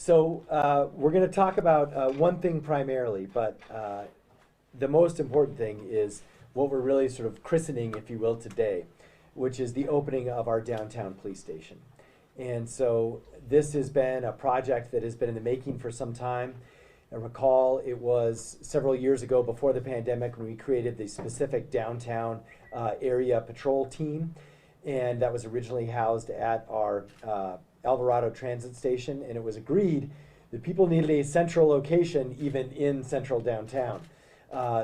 We're going to talk about one thing primarily, but the most important thing is what we're really sort of christening, if you will, today, which is the opening of our downtown police station. And so this has been a project that has been in the making for some time. I recall it was several years ago before the pandemic when we created the specific downtown area patrol team, and that was originally housed at our Alvarado Transit Station, and it was agreed that people needed a central location even in central downtown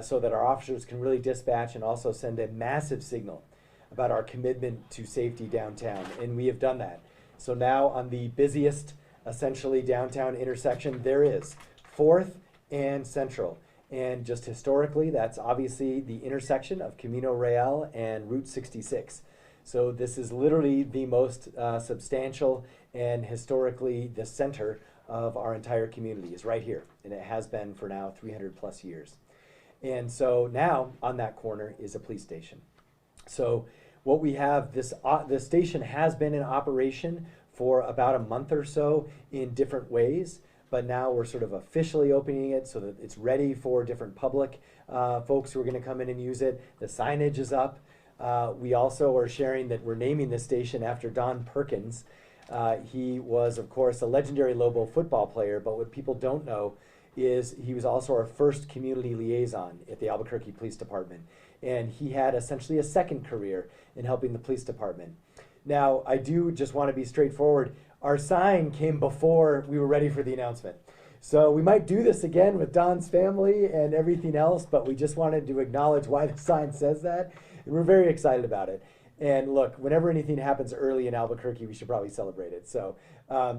so that our officers can really dispatch and also send a massive signal about our commitment to safety downtown, and we have done that. So now on the busiest, essentially downtown intersection there is, 4th and Central. And just historically, that's obviously the intersection of Camino Real and Route 66. So this is literally the most substantial and historically the center of our entire community is right here. And it has been for now 300 plus years. And so now on that corner is a police station. So what we have, this station has been in operation for about a month or so in different ways, but now we're sort of officially opening it so that it's ready for different public folks who are going to come in and use it. The signage is up. We also are sharing that we're naming this station after Don Perkins. He was, of course, a legendary Lobo football player, but what people don't know is he was also our first community liaison at the Albuquerque Police Department. And he had essentially a second career in helping the police department. Now, I do just want to be straightforward. Our sign came before we were ready for the announcement. So we might do this again with Don's family and everything else, but we just wanted to acknowledge why the sign says that. And we're very excited about it. And look, whenever anything happens early in Albuquerque, we should probably celebrate it. So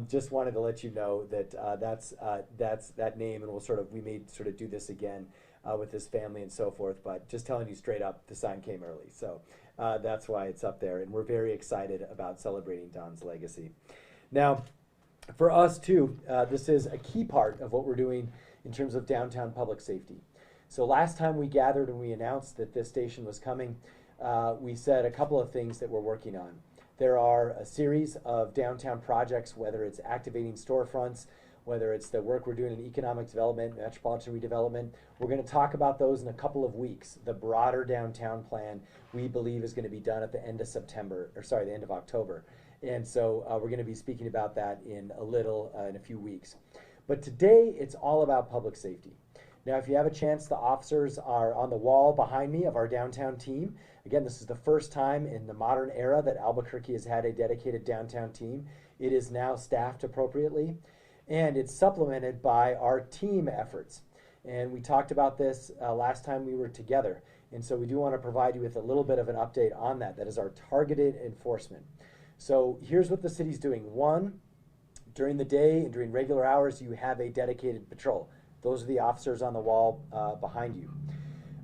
just wanted to let you know that that's that name, and we may sort of do this again with this family and so forth. But just telling you straight up, the sign came early. So that's why it's up there. And we're very excited about celebrating Don's legacy. Now, for us too, this is a key part of what we're doing in terms of downtown public safety. So last time we gathered and we announced that this station was coming, we said a couple of things that we're working on. There are a series of downtown projects, whether it's activating storefronts, whether it's the work we're doing in economic development, metropolitan redevelopment. We're going to talk about those in a couple of weeks. The broader downtown plan we believe is going to be done at the end of the end of October. And so we're going to be speaking about that in a few weeks. But today it's all about public safety. Now, if you have a chance, the officers are on the wall behind me of our downtown team. Again, this is the first time in the modern era that Albuquerque has had a dedicated downtown team. It is now staffed appropriately, and it's supplemented by our team efforts. And we talked about this last time we were together. And so we do want to provide you with a little bit of an update on that. That is our targeted enforcement. So here's what the city's doing. One, during the day and during regular hours, you have a dedicated patrol. Those are the officers on the wall behind you.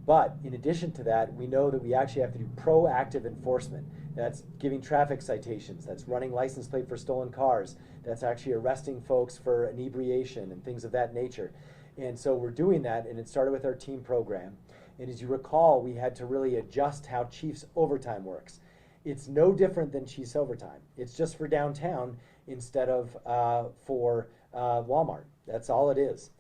But in addition to that, we know that we actually have to do proactive enforcement. That's giving traffic citations. That's running license plate for stolen cars. That's actually arresting folks for inebriation and things of that nature. And so we're doing that, and it started with our team program. And as you recall, we had to really adjust how Chief's overtime works. It's no different than Chief's overtime. It's just for downtown instead of for Walmart. That's all it is.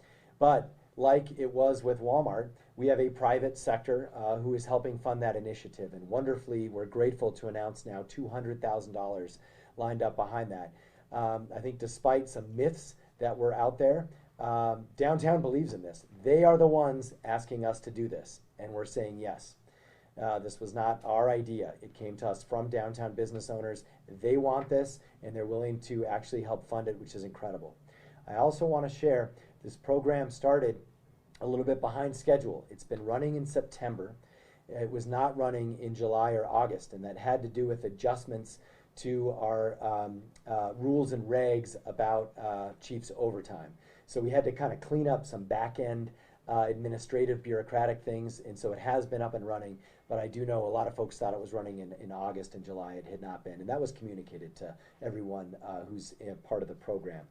But like it was with Walmart, we have a private sector who is helping fund that initiative. And wonderfully, we're grateful to announce now $200,000 lined up behind that. I think despite some myths that were out there, downtown believes in this. They are the ones asking us to do this, and we're saying yes. This was not our idea. It came to us from downtown business owners. They want this, and they're willing to actually help fund it, which is incredible. I also want to share this program started a little bit behind schedule. It's been running in September. It was not running in July or August, and that had to do with adjustments to our rules and regs about Chief's overtime. So we had to kind of clean up some back-end administrative bureaucratic things, and so it has been up and running, but I do know a lot of folks thought it was running in August and July. It had not been, and that was communicated to everyone who's a part of the program.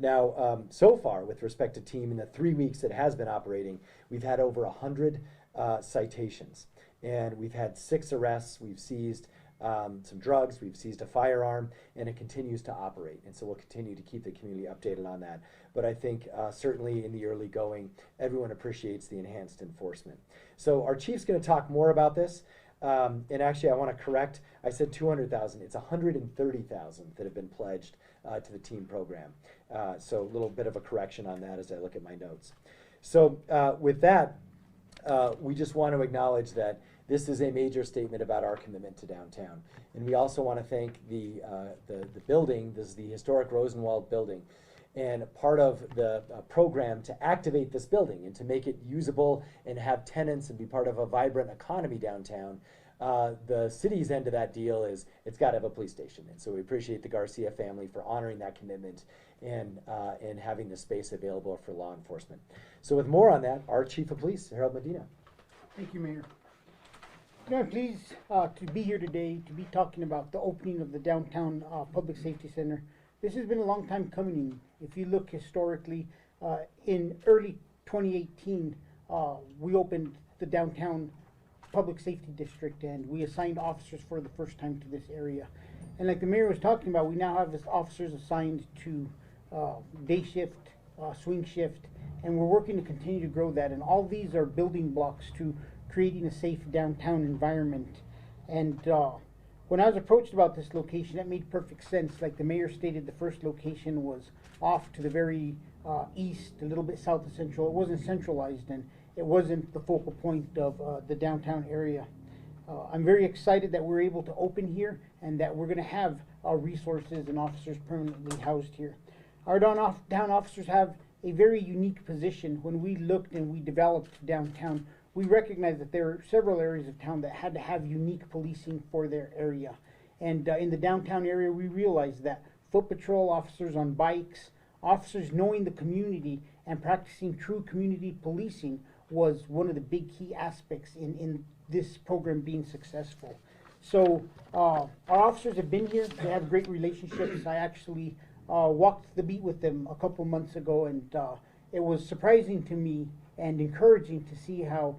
Now, so far, with respect to team, in the 3 weeks it has been operating, we've had over 100 citations, and we've had 6 arrests. We've seized some drugs, we've seized a firearm, and it continues to operate. And so we'll continue to keep the community updated on that. But I think certainly in the early going, everyone appreciates the enhanced enforcement. So our chief's going to talk more about this. And actually, I want to correct. I said 200,000. It's 130,000 that have been pledged to the team program. So a little bit of a correction on that as I look at my notes. So with that, we just want to acknowledge that this is a major statement about our commitment to downtown. And we also want to thank the building. This is the historic Rosenwald building. And part of the program to activate this building and to make it usable and have tenants and be part of a vibrant economy downtown, the city's end of that deal is it's got to have a police station. And so we appreciate the Garcia family for honoring that commitment and having the space available for law enforcement. So with more on that, our Chief of Police, Harold Medina. Thank you, Mayor. I'm pleased to be here today to be talking about the opening of the downtown Public Safety Center. This has been a long time coming. If you look historically, in early 2018, we opened the downtown Public Safety District and we assigned officers for the first time to this area. And like the mayor was talking about, we now have officers assigned to day shift, swing shift, and we're working to continue to grow that. And all these are building blocks to creating a safe downtown environment. And when I was approached about this location, that made perfect sense. Like the mayor stated, the first location was off to the very east, a little bit south of Central. It wasn't centralized and it wasn't the focal point of the downtown area. I'm very excited that we're able to open here and that we're going to have our resources and officers permanently housed here. Our downtown officers have a very unique position. When we looked and we developed downtown, we recognized that there are several areas of town that had to have unique policing for their area. And in the downtown area, we realized that foot patrol officers on bikes, officers knowing the community and practicing true community policing was one of the big key aspects in this program being successful. So our officers have been here. They have great relationships. I actually walked the beat with them a couple months ago, and it was surprising to me and encouraging to see how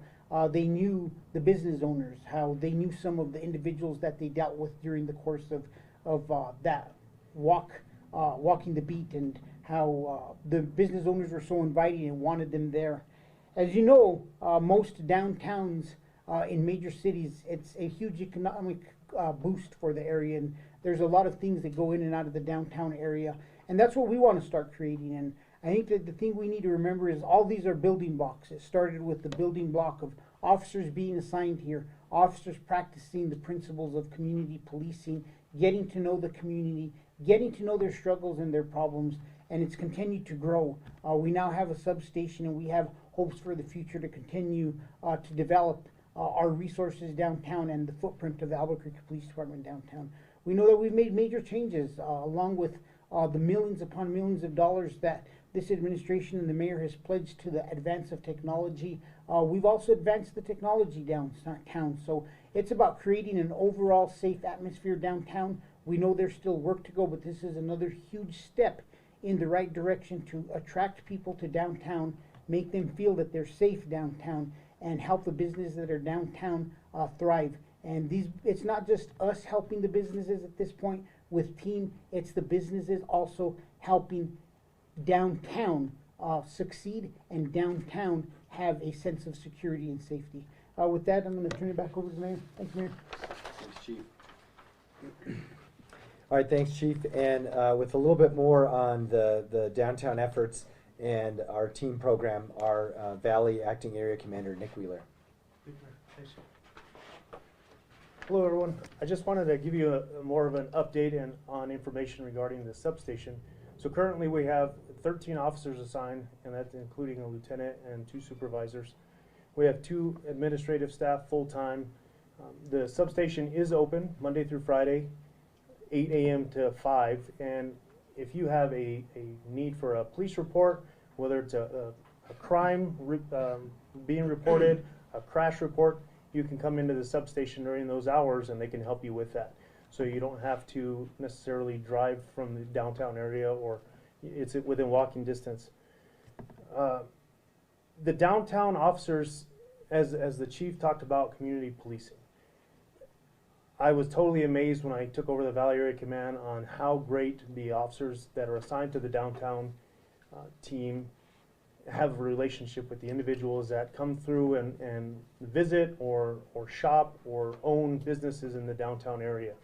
they knew the business owners, how they knew some of the individuals that they dealt with during the course of that walking the beat, and how the business owners were so inviting and wanted them there. As you know, most downtowns in major cities, it's a huge economic boost for the area, and there's a lot of things that go in and out of the downtown area, and that's what we want to start creating. And I think that the thing we need to remember is all these are building blocks. It started with the building block of officers being assigned here, officers practicing the principles of community policing, getting to know the community, getting to know their struggles and their problems, and it's continued to grow. We now have a substation, and we have hopes for the future to continue to develop our resources downtown and the footprint of the Albuquerque Police Department downtown. We know that we've made major changes along with the millions upon millions of dollars that this administration and the mayor has pledged to the advance of technology. We've also advanced the technology downtown. So it's about creating an overall safe atmosphere downtown. We know there's still work to go, but this is another huge step in the right direction to attract people to downtown, make them feel that they're safe downtown, and help the businesses that are downtown thrive. And it's not just us helping the businesses at this point with team, it's the businesses also helping downtown succeed and downtown have a sense of security and safety. With that, I'm going to turn it back over to the mayor. Thanks, Mayor. Thanks, Chief. All right, thanks, Chief. And with a little bit more on the downtown efforts and our team program, our Valley Acting Area Commander, Nick Wheeler. Hello, everyone. I just wanted to give you more of an update on information regarding the substation. So currently we have 13 officers assigned, and that's including a lieutenant and 2 supervisors. We have 2 administrative staff full-time. The substation is open Monday through Friday, 8 a.m. to 5, and if you have a need for a police report, whether it's a crime being reported, a crash report, you can come into the substation during those hours and they can help you with that. So you don't have to necessarily drive from the downtown area, or it's within walking distance. The downtown officers, as the chief talked about community policing, I was totally amazed when I took over the Valley Area Command on how great the officers that are assigned to the downtown team have a relationship with the individuals that come through and visit or shop or own businesses in the downtown area.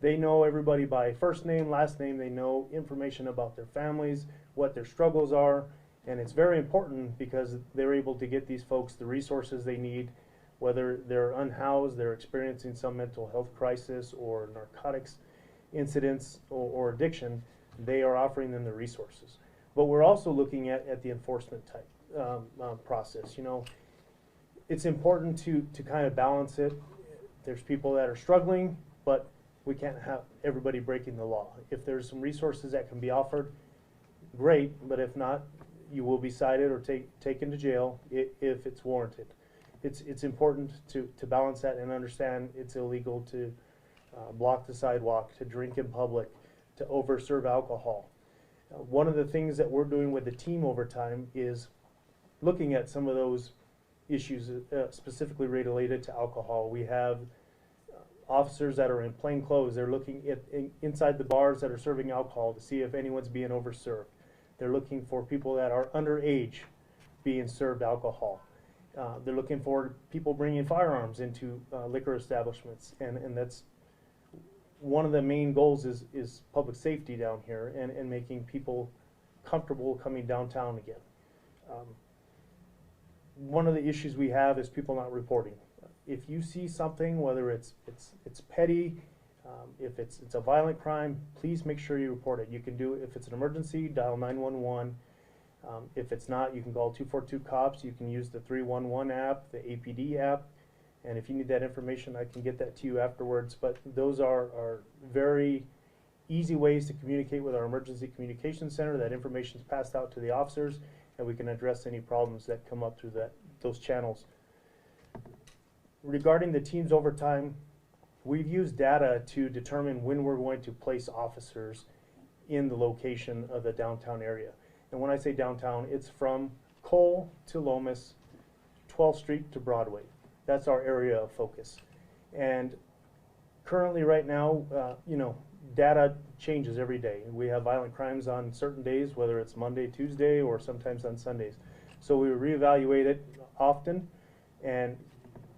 They know everybody by first name, last name. They know information about their families, what their struggles are, and it's very important because they're able to get these folks the resources they need, whether they're unhoused, they're experiencing some mental health crisis or narcotics incidents or addiction. They are offering them the resources. But we're also looking at the enforcement type process. You know, it's important to kind of balance it. There's people that are struggling, but we can't have everybody breaking the law. If there's some resources that can be offered, great, but if not, you will be cited or taken to jail if it's warranted. It's important to balance that and understand it's illegal to block the sidewalk, to drink in public, to overserve alcohol. One of the things that we're doing with the team over time is looking at some of those issues specifically related to alcohol. We have officers that are in plain clothes. They're looking at inside the bars that are serving alcohol to see if anyone's being overserved. They're looking for people that are underage being served alcohol. They're looking for people bringing firearms into liquor establishments, and that's one of the main goals is public safety down here and making people comfortable coming downtown again. One of the issues we have is people not reporting. If you see something, whether it's petty, if it's a violent crime, please make sure you report it. You can do it if it's an emergency, dial 911. If it's not, you can call 242 cops. You can use the 311 app, the APD app, and if you need that information, I can get that to you afterwards. But those are very easy ways to communicate with our emergency communication center. That information is passed out to the officers, and we can address any problems that come up through those channels. Regarding the teams overtime, we've used data to determine when we're going to place officers in the location of the downtown area. And when I say downtown, it's from Cole to Lomas, 12th Street to Broadway. That's our area of focus. And currently right now, you know, data changes every day. We have violent crimes on certain days, whether it's Monday, Tuesday, or sometimes on Sundays. So we reevaluate it often and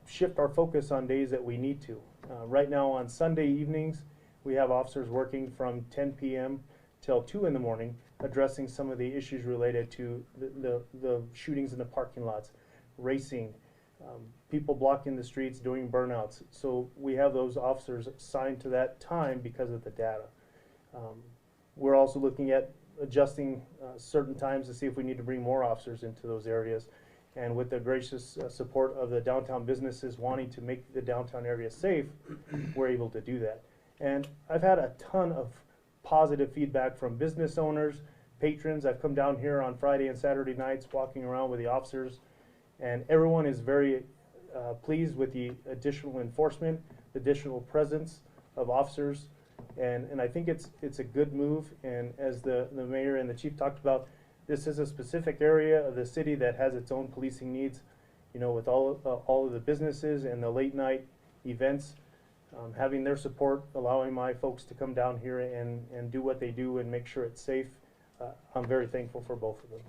shift our focus on days that we need to. Right now on Sunday evenings, we have officers working from 10 p.m. till 2 in the morning, addressing some of the issues related to the shootings in the parking lots, racing, people blocking the streets, doing burnouts. So we have those officers assigned to that time because of the data. We're also looking at adjusting certain times to see if we need to bring more officers into those areas. And with the gracious support of the downtown businesses wanting to make the downtown area safe, we're able to do that. And I've had a ton of positive feedback from business owners, patrons. I've come down here on Friday and Saturday nights walking around with the officers, and everyone is very pleased with the additional enforcement, the additional presence of officers, and I think it's a good move. And as the mayor and the chief talked about, this is a specific area of the city that has its own policing needs, you know, with all of the businesses and the late night events. Having their support, allowing my folks to come down here and do what they do and make sure it's safe, I'm very thankful for both of them.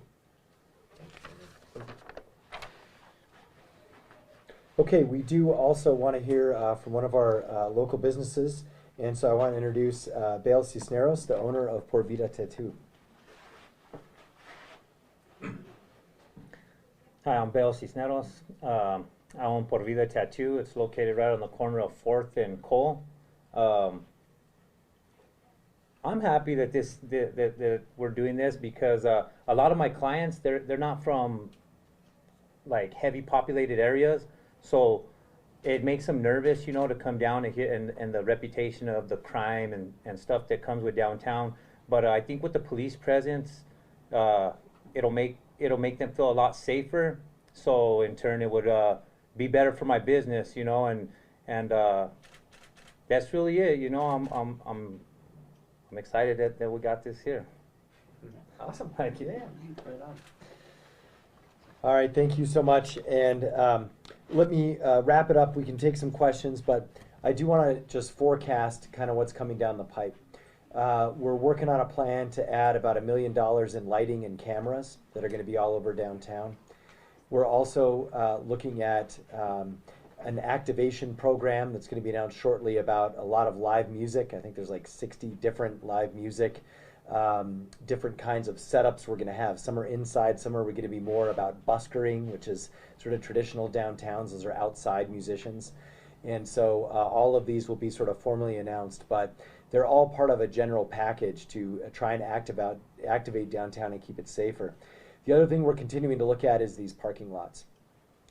Okay, we do also want to hear from one of our local businesses, and so I want to introduce Bale Cisneros, the owner of Por Vida Tattoo. Hi, I'm Bale Cisneros. I own Por Vida Tattoo. It's located right on the corner of 4th and Cole. I'm happy that that we're doing this because a lot of my clients, they're not from like heavy populated areas, so it makes them nervous, you know, to come down and the reputation of the crime and stuff that comes with downtown. But I think with the police presence, it'll make them feel a lot safer. So in turn, it would be better for my business, you know, and that's really it. You know, I'm excited that we got this here. Awesome, thank you. Yeah, right on. All right, thank you so much. And let me wrap it up. We can take some questions, but I do want to just forecast kind of what's coming down the pipe. We're working on a plan to add about $1 million in lighting and cameras that are going to be all over downtown. We're also looking at an activation program that's going to be announced shortly about a lot of live music. I think there's like 60 different live music, different kinds of setups we're going to have. Some are inside, some are going to be more about buskering, which is sort of traditional downtowns. Those are outside musicians. And so all of these will be sort of formally announced, but they're all part of a general package to try and activate downtown and keep it safer. The other thing we're continuing to look at is these parking lots.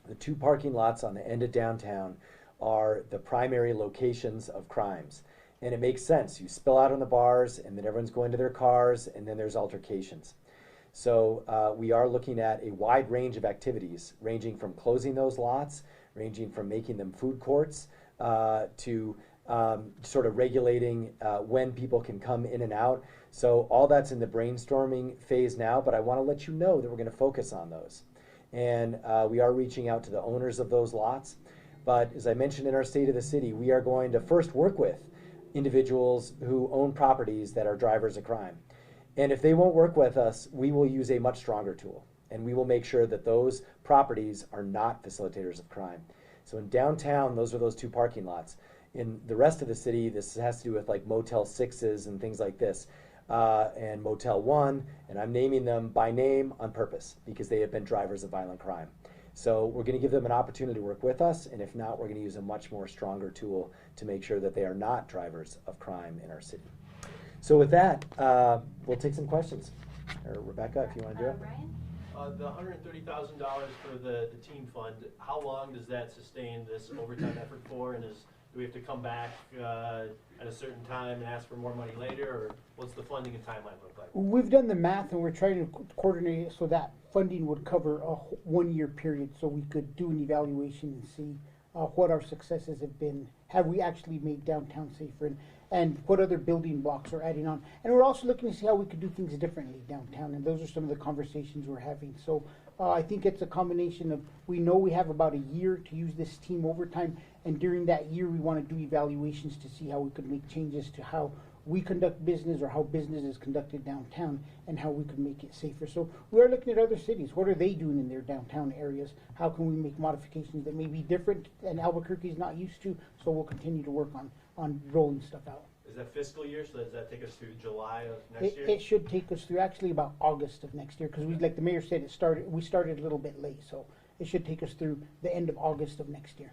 The 2 parking lots on the end of downtown are the primary locations of crimes. And it makes sense. You spill out on the bars, and then everyone's going to their cars, and then there's altercations. So we are looking at a wide range of activities, ranging from closing those lots, ranging from making them food courts, to sort of regulating when people can come in and out. So all that's in the brainstorming phase now, but I want to let you know that we're going to focus on those. And we are reaching out to the owners of those lots. But as I mentioned in our State of the City, we are going to first work with individuals who own properties that are drivers of crime. And if they won't work with us, we will use a much stronger tool. And we will make sure that those properties are not facilitators of crime. So in downtown, those are those 2 parking lots. In the rest of the city, this has to do with like Motel 6s and things like this, and Motel 1, and I'm naming them by name on purpose because they have been drivers of violent crime. So we're going to give them an opportunity to work with us, and if not, we're going to use a much more stronger tool to make sure that they are not drivers of crime in our city. So with that, we'll take some questions. Or Rebecca, if you want to do it. Ryan? The $130,000 for the team fund, how long does that sustain this overtime effort for? And do we have to come back at a certain time and ask for more money later, or what's the funding and timeline look like? We've done the math and we're trying to coordinate it so that funding would cover a 1-year period, so we could do an evaluation and see what our successes have been. Have we actually made downtown safer, and what other building blocks are adding on? And we're also looking to see how we could do things differently downtown, and those are some of the conversations we're having. So I think it's a combination of, we know we have about a year to use this team overtime, and during that year we want to do evaluations to see how we could make changes to how we conduct business or how business is conducted downtown and how we could make it safer. So we are looking at other cities. What are they doing in their downtown areas? How can we make modifications that may be different and Albuquerque is not used to? So we'll continue to work on rolling stuff out. Is that fiscal year, so does that take us through July of next year? It should take us through actually about August of next year, because we, like the mayor said, we started a little bit late, so it should take us through the end of August of next year.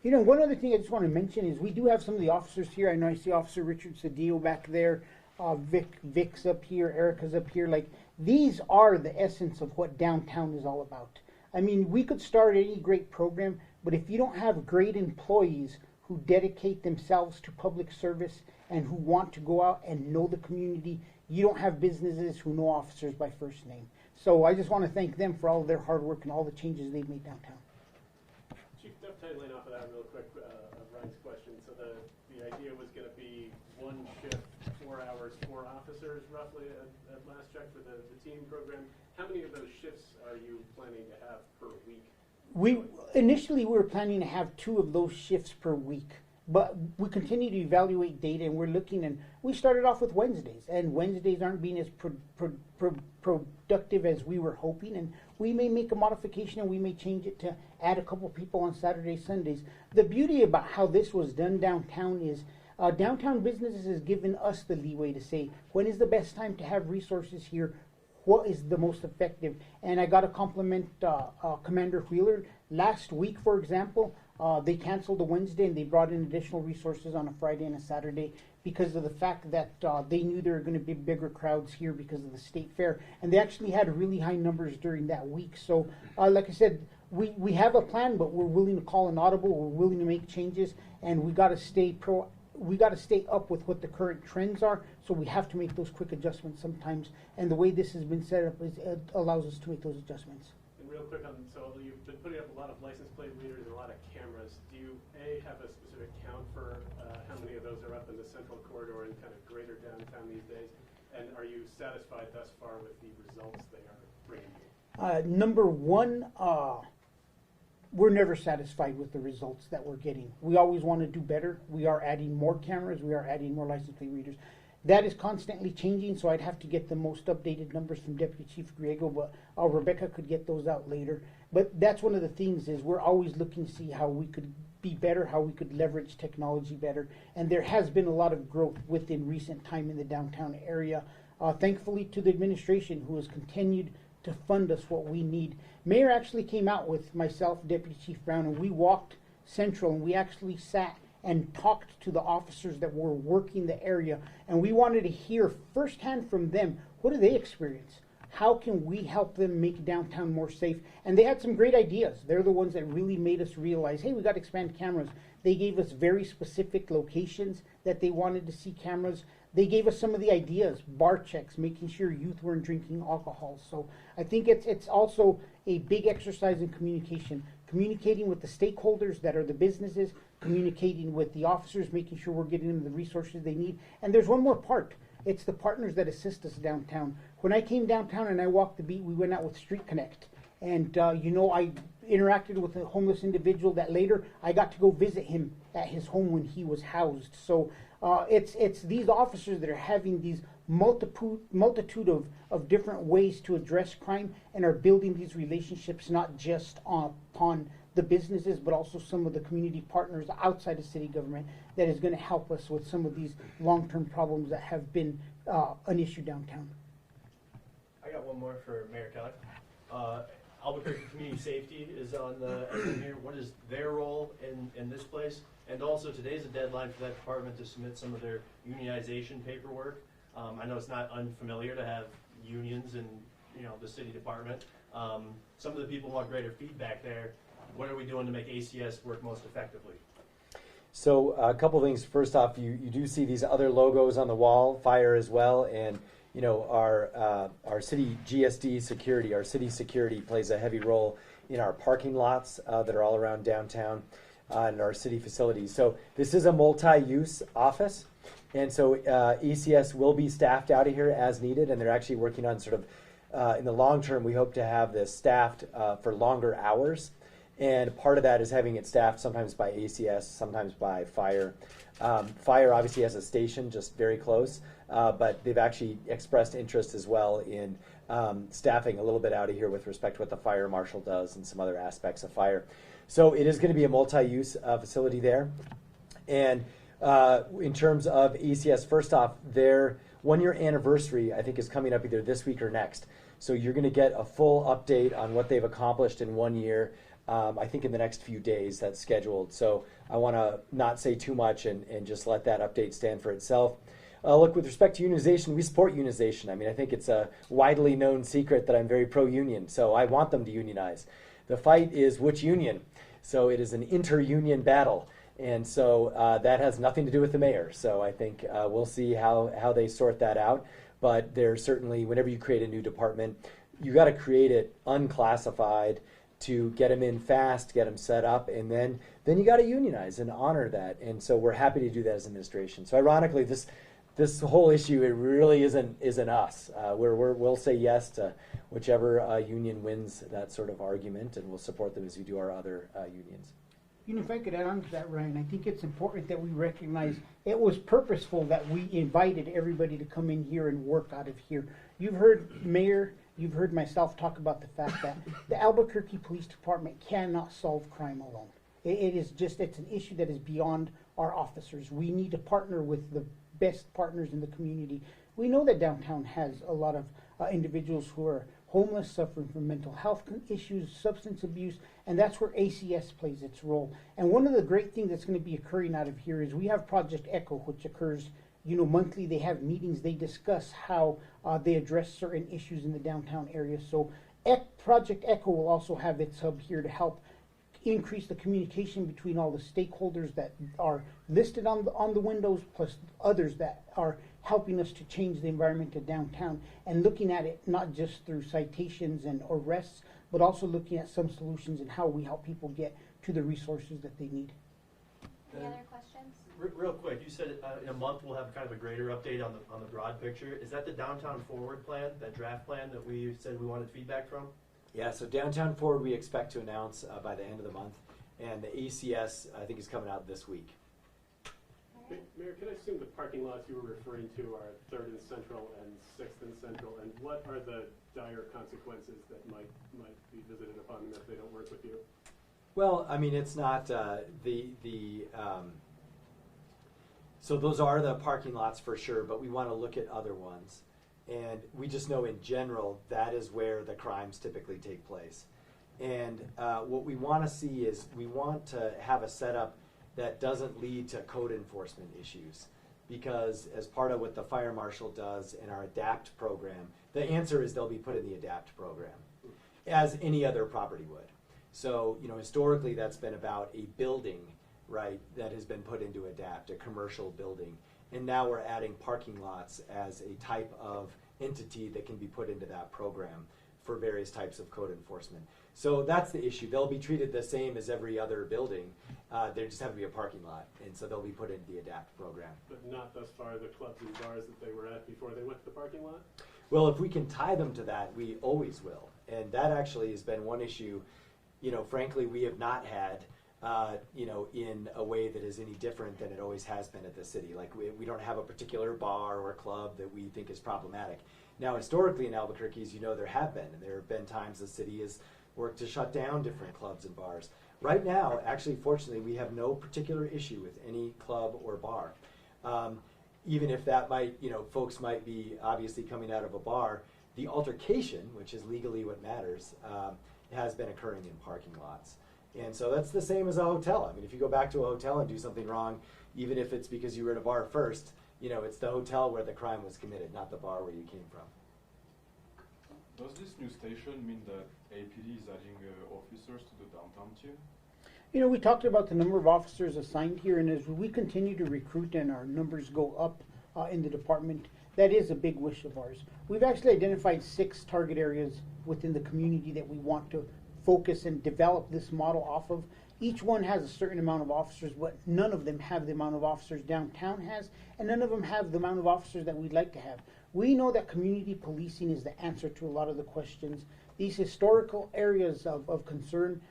You know, one other thing I just want to mention is we do have some of the officers here. I know I see Officer Richard Cedillo back there, Vic's up here, Erica's up here. Like, these are the essence of what downtown is all about. I mean, we could start any great program, but if you don't have great employees who dedicate themselves to public service and who want to go out and know the community, you don't have businesses who know officers by first name. So I just want to thank them for all of their hard work and all the changes they've made downtown. Chief, dovetailing off of that real quick, of Ryan's question, so the idea was going to be 1 shift, 4 hours, 4 officers roughly at last check for the team program. How many of those shifts are you planning to have per week? Initially we were planning to have 2 of those shifts per week, but we continue to evaluate data, and we're looking, and we started off with Wednesdays, and Wednesdays aren't being as productive as we were hoping, and we may make a modification and we may change it to add a couple people on Saturdays, Sundays. The beauty about how this was done downtown is downtown businesses has given us the leeway to say, when is the best time to have resources here? What is the most effective? And I got to compliment Commander Wheeler. Last week, for example, they canceled a Wednesday and they brought in additional resources on a Friday and a Saturday because of the fact that they knew there were going to be bigger crowds here because of the state fair. And they actually had really high numbers during that week. So, like I said, we have a plan, but we're willing to call an audible. We're willing to make changes, and we got to stay up with what the current trends are, so we have to make those quick adjustments sometimes. And the way this has been set up is it allows us to make those adjustments. And real quick so you've been putting up a lot of license plate readers and a lot of cameras. Do you, have a specific count for how many of those are up in the central corridor and kind of greater downtown these days? And are you satisfied thus far with the results they are bringing you? Number one, we're never satisfied with the results that we're getting. We always want to do better. We are adding more cameras. We are adding more license plate readers. That is constantly changing, so I'd have to get the most updated numbers from Deputy Chief Griego, but Rebecca could get those out later. But that's one of the things, is we're always looking to see how we could be better, how we could leverage technology better. And there has been a lot of growth within recent time in the downtown area. Thankfully to the administration, who has continued to fund us what we need. Mayor actually came out with myself, Deputy Chief Brown, and we walked Central, and we actually sat and talked to the officers that were working the area, and we wanted to hear firsthand from them, what do they experience? How can we help them make downtown more safe? And they had some great ideas. They're the ones that really made us realize, hey, we got to expand cameras. They gave us very specific locations that they wanted to see cameras. They gave us some of the ideas, bar checks, making sure youth weren't drinking alcohol. So I think it's also a big exercise in communication, communicating with the stakeholders that are the businesses, communicating with the officers, making sure we're getting them the resources they need. And there's one more part. It's the partners that assist us downtown. When I came downtown and I walked the beat, we went out with Street Connect. And, I interacted with a homeless individual that later I got to go visit him at his home when he was housed. So it's these officers that are having these multitude of different ways to address crime and are building these relationships, not just upon the businesses, but also some of the community partners outside of city government that is going to help us with some of these long-term problems that have been an issue downtown. I got one more for Mayor Kelly. Albuquerque Community Safety is on the end here. What is their role in this place? And also, today's a deadline for that department to submit some of their unionization paperwork. I know it's not unfamiliar to have unions in the city department. Some of the people want greater feedback there. What are we doing to make ACS work most effectively? So a couple things. First off, you do see these other logos on the wall, fire as well, and our city GSD security, our city security plays a heavy role in our parking lots that are all around downtown and our city facilities. So this is a multi-use office, and so ACS will be staffed out of here as needed, and they're actually working on sort of, in the long term, we hope to have this staffed for longer hours. And part of that is having it staffed sometimes by ACS, sometimes by fire. Fire obviously has a station just very close, but they've actually expressed interest as well in staffing a little bit out of here with respect to what the fire marshal does and some other aspects of fire. So it is going to be a multi-use facility there. And in terms of ACS, first off, their 1-year anniversary, I think, is coming up either this week or next. So you're going to get a full update on what they've accomplished in 1 year. I think in the next few days that's scheduled. So I want to not say too much and just let that update stand for itself. Look, with respect to unionization, we support unionization. I mean, I think it's a widely known secret that I'm very pro-union, so I want them to unionize. The fight is which union. So it is an inter-union battle. And so that has nothing to do with the mayor. So I think we'll see how they sort that out. But there's certainly, whenever you create a new department, you got to create it unclassified to get them in fast, get them set up, and then you got to unionize and honor that. And so we're happy to do that as administration. So ironically, this whole issue, it really isn't us. We'll say yes to whichever union wins that sort of argument, and we'll support them as we do our other unions. If I could add on to that, Ryan, I think it's important that we recognize it was purposeful that we invited everybody to come in here and work out of here. You've heard Mayor, you've heard myself talk about the fact that the Albuquerque Police Department cannot solve crime alone. It's an issue that is beyond our officers. We need to partner with the best partners in the community. We know that downtown has a lot of individuals who are homeless, suffering from mental health issues, substance abuse, and that's where ACS plays its role. And one of the great things that's going to be occurring out of here is we have Project Echo, which occurs monthly. They have meetings. They discuss how they address certain issues in the downtown area. So Project Echo will also have its hub here to help increase the communication between all the stakeholders that are listed on the windows, plus others that are helping us to change the environment of downtown, and looking at it not just through citations and arrests, but also looking at some solutions and how we help people get to the resources that they need. Any other questions? Real quick, you said in a month we'll have kind of a greater update on the broad picture. Is that the downtown forward plan, that draft plan that we said we wanted feedback from? Yeah, so downtown forward we expect to announce by the end of the month, and the ACS I think is coming out this week. Mayor, can I assume the parking lots you were referring to are 3rd and Central and 6th and Central, and what are the dire consequences that might be visited upon them if they don't work with you? Well, I mean, it's not so those are the parking lots for sure, but we want to look at other ones. And we just know in general that is where the crimes typically take place. And what we want to see is we want to have a setup that doesn't lead to code enforcement issues. Because as part of what the fire marshal does in our ADAPT program, the answer is they'll be put in the ADAPT program, as any other property would. So, you know, historically that's been about a building, right, that has been put into ADAPT, a commercial building. And now we're adding parking lots as a type of entity that can be put into that program for various types of code enforcement. So that's the issue. They'll be treated the same as every other building. There just have to be a parking lot, and so they'll be put into the ADAPT program. But not thus far the clubs and bars that they were at before they went to the parking lot? Well, if we can tie them to that, we always will. And that actually has been one issue, you know, frankly, we have not had, you know, in a way that is any different than it always has been at the city. Like we don't have a particular bar or club that we think is problematic. Now, historically in Albuquerque, as you know, there have been times the city has worked to shut down different clubs and bars. Right now, actually, fortunately, we have no particular issue with any club or bar. Even if that might, you know, folks might be obviously coming out of a bar, the altercation, which is legally what matters, has been occurring in parking lots. And so that's the same as a hotel. I mean, if you go back to a hotel and do something wrong, even if it's because you were at a bar first, you know, it's the hotel where the crime was committed, not the bar where you came from. Does this new station mean that APD is adding officers to the downtown team? You know, we talked about the number of officers assigned here, and as we continue to recruit and our numbers go up in the department, that is a big wish of ours. We've actually identified 6 target areas within the community that we want to focus and develop this model off of. Each one has a certain amount of officers, but none of them have the amount of officers downtown has, and none of them have the amount of officers that we'd like to have. We know that community policing is the answer to a lot of the questions. These historical areas of concern,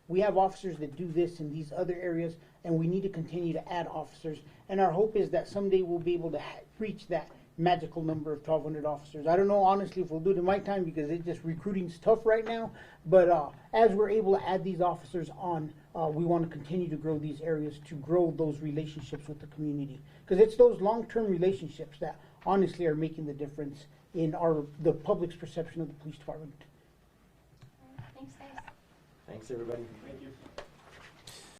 we have officers that do this in these other areas, and we need to continue to add officers. And our hope is that someday we'll be able to reach that magical number of 1,200 officers. I don't know, honestly, if we'll do it in my time, because it's just recruiting's tough right now. But as we're able to add these officers on, we want to continue to grow these areas to grow those relationships with the community. Because it's those long-term relationships that honestly are making the difference in the public's perception of the police department. Thanks, guys. Thanks, everybody. Thank you.